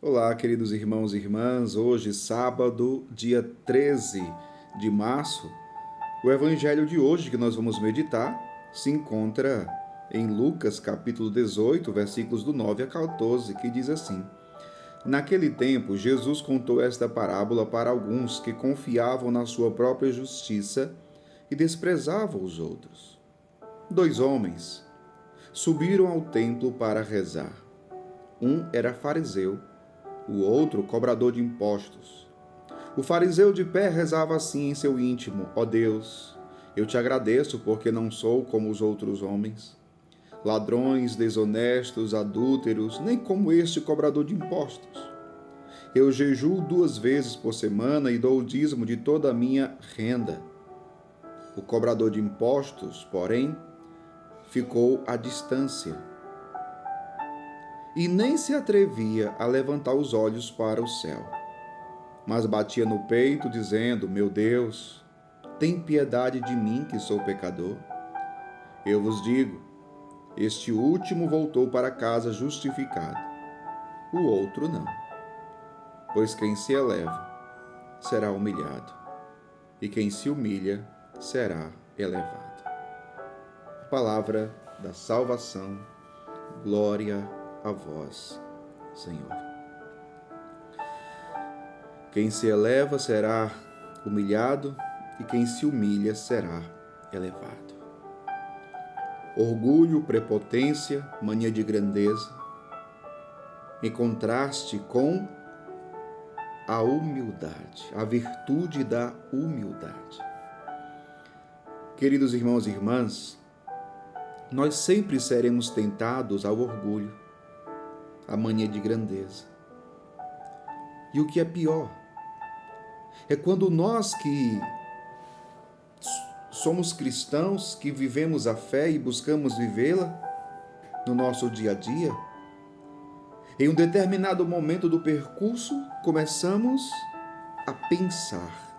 Olá, queridos irmãos e irmãs. Hoje, sábado, dia 13 de março, o evangelho de hoje que nós vamos meditar se encontra em Lucas, capítulo 18, versículos do 9 a 14, que diz assim: Naquele tempo, Jesus contou esta parábola para alguns que confiavam na sua própria justiça e desprezavam os outros. 2 homens subiram ao templo para rezar. Um era fariseu, o outro cobrador de impostos. O fariseu de pé rezava assim em seu íntimo: Ó Deus, eu te agradeço porque não sou como os outros homens, ladrões, desonestos, adúlteros, nem como este cobrador de impostos. Eu jejuo 2 vezes por semana e dou o dízimo de toda a minha renda. O cobrador de impostos, porém, ficou à distância e nem se atrevia a levantar os olhos para o céu, mas batia no peito, dizendo: Meu Deus, tem piedade de mim, que sou pecador. Eu vos digo, este último voltou para casa justificado, o outro não. Pois quem se eleva será humilhado, e quem se humilha será elevado. Palavra da salvação, glória a vós, Senhor. Quem se eleva será humilhado, e quem se humilha será elevado. Orgulho, prepotência, mania de grandeza, em contraste com a humildade, a virtude da humildade. Queridos irmãos e irmãs, nós sempre seremos tentados ao orgulho, à mania de grandeza. E o que é pior é quando nós que somos cristãos, que vivemos a fé e buscamos vivê-la no nosso dia a dia, em um determinado momento do percurso, começamos a pensar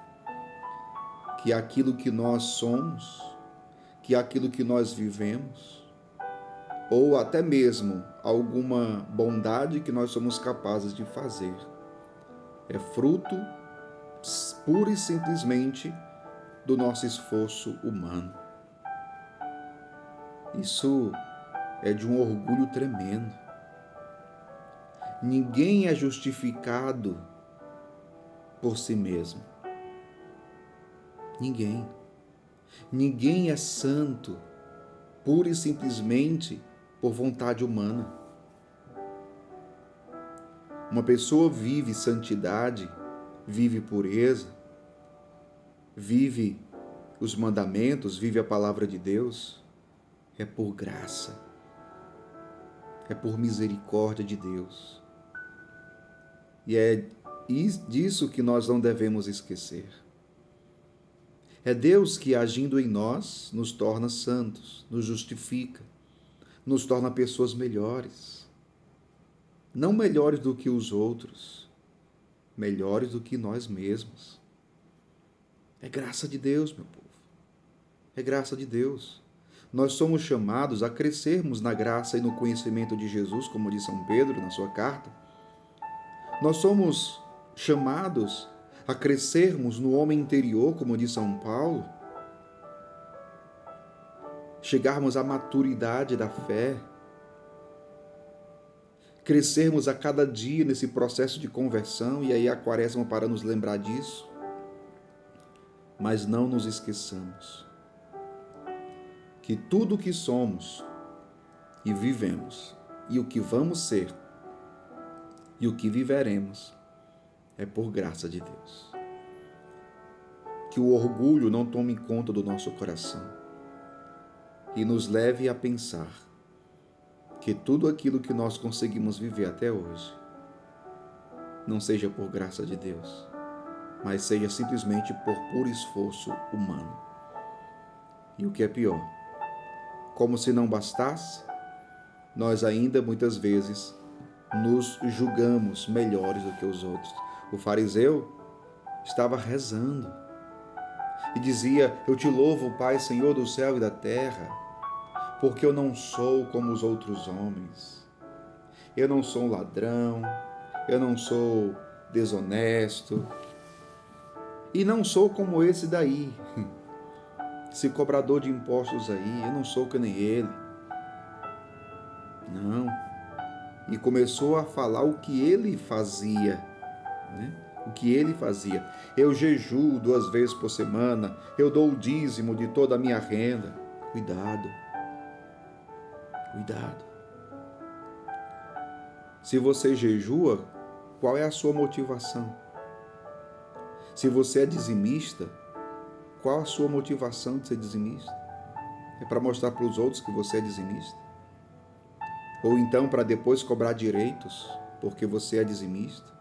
que aquilo que nós somos, que aquilo que nós vivemos, ou até mesmo alguma bondade que nós somos capazes de fazer, é fruto pura e simplesmente do nosso esforço humano. Isso é de um orgulho tremendo. Ninguém é justificado por si mesmo. Ninguém. Ninguém é santo pura e simplesmente por vontade humana. Uma pessoa vive santidade, vive pureza, vive os mandamentos, vive a palavra de Deus, é por graça, é por misericórdia de Deus. E é disso que nós não devemos esquecer. É Deus que, agindo em nós, nos torna santos, nos justifica, nos torna pessoas melhores. Não melhores do que os outros, melhores do que nós mesmos. É graça de Deus, meu povo. É graça de Deus. Nós somos chamados a crescermos na graça e no conhecimento de Jesus, como diz São Pedro na sua carta. Nós somos chamados a crescermos no homem interior, como diz São Paulo. Chegarmos à maturidade da fé. Crescermos a cada dia nesse processo de conversão, e aí a Quaresma para nos lembrar disso. Mas não nos esqueçamos que tudo o que somos e vivemos, e o que vamos ser, e o que viveremos, é por graça de Deus. Que o orgulho não tome conta do nosso coração e nos leve a pensar que tudo aquilo que nós conseguimos viver até hoje não seja por graça de Deus, mas seja simplesmente por puro esforço humano. E o que é pior, como se não bastasse, nós ainda muitas vezes nos julgamos melhores do que os outros. O fariseu estava rezando e dizia: Eu te louvo, Pai, Senhor do céu e da terra, porque eu não sou como os outros homens. Eu não sou um ladrão, eu não sou desonesto e não sou como esse daí, esse cobrador de impostos aí, eu não sou que nem ele. Não. E começou a falar o que ele fazia, né? O que ele fazia. Eu jejuo 2 vezes por semana, eu dou o dízimo de toda a minha renda. Cuidado. Cuidado. Se você jejua, qual é a sua motivação? Se você é dizimista, qual a sua motivação de ser dizimista? É para mostrar para os outros que você é dizimista? Ou então para depois cobrar direitos porque você é dizimista?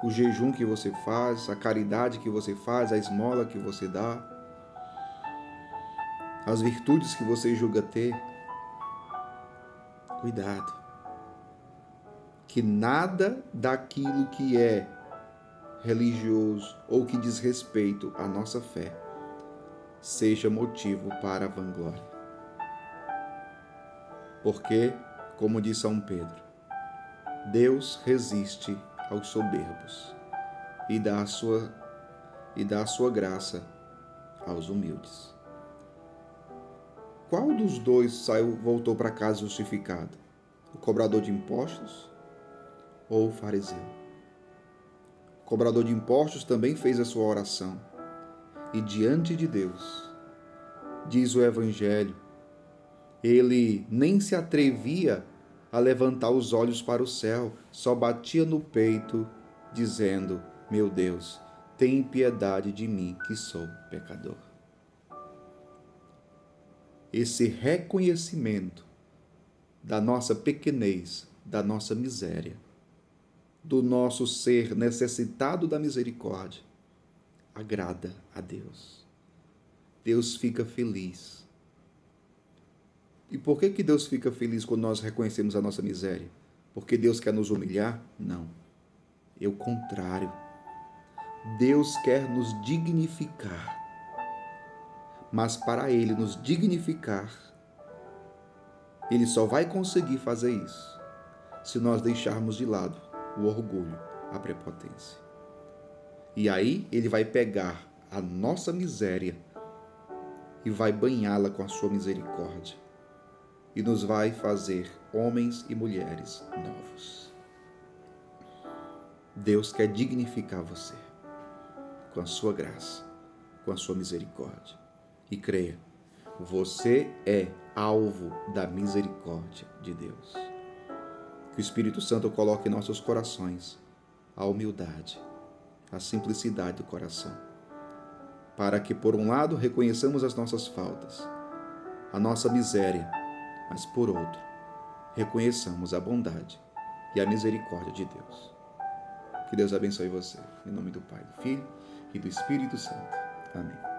O jejum que você faz, a caridade que você faz, a esmola que você dá, as virtudes que você julga ter. Cuidado. Que nada daquilo que é religioso ou que diz respeito à nossa fé seja motivo para a vanglória. Porque, como diz São Pedro, Deus resiste aos soberbos e dá a sua graça aos humildes. Qual dos dois voltou para casa justificado? O cobrador de impostos ou o fariseu? O cobrador de impostos também fez a sua oração e diante de Deus, diz o Evangelho, ele nem se atrevia a levantar os olhos para o céu, só batia no peito, dizendo: meu Deus, tem piedade de mim, que sou pecador. Esse reconhecimento da nossa pequenez, da nossa miséria, do nosso ser necessitado da misericórdia, agrada a Deus. Deus fica feliz. E por que Deus fica feliz quando nós reconhecemos a nossa miséria? Porque Deus quer nos humilhar? Não. É o contrário. Deus quer nos dignificar. Mas para Ele nos dignificar, Ele só vai conseguir fazer isso se nós deixarmos de lado o orgulho, a prepotência. E aí Ele vai pegar a nossa miséria e vai banhá-la com a sua misericórdia. E nos vai fazer homens e mulheres novos. Deus quer dignificar você com a sua graça, com a sua misericórdia. E creia, você é alvo da misericórdia de Deus. Que o Espírito Santo coloque em nossos corações a humildade, a simplicidade do coração, para que, por um lado, reconheçamos as nossas faltas, a nossa miséria, mas, por outro, reconheçamos a bondade e a misericórdia de Deus. Que Deus abençoe você. Em nome do Pai, do Filho e do Espírito Santo. Amém.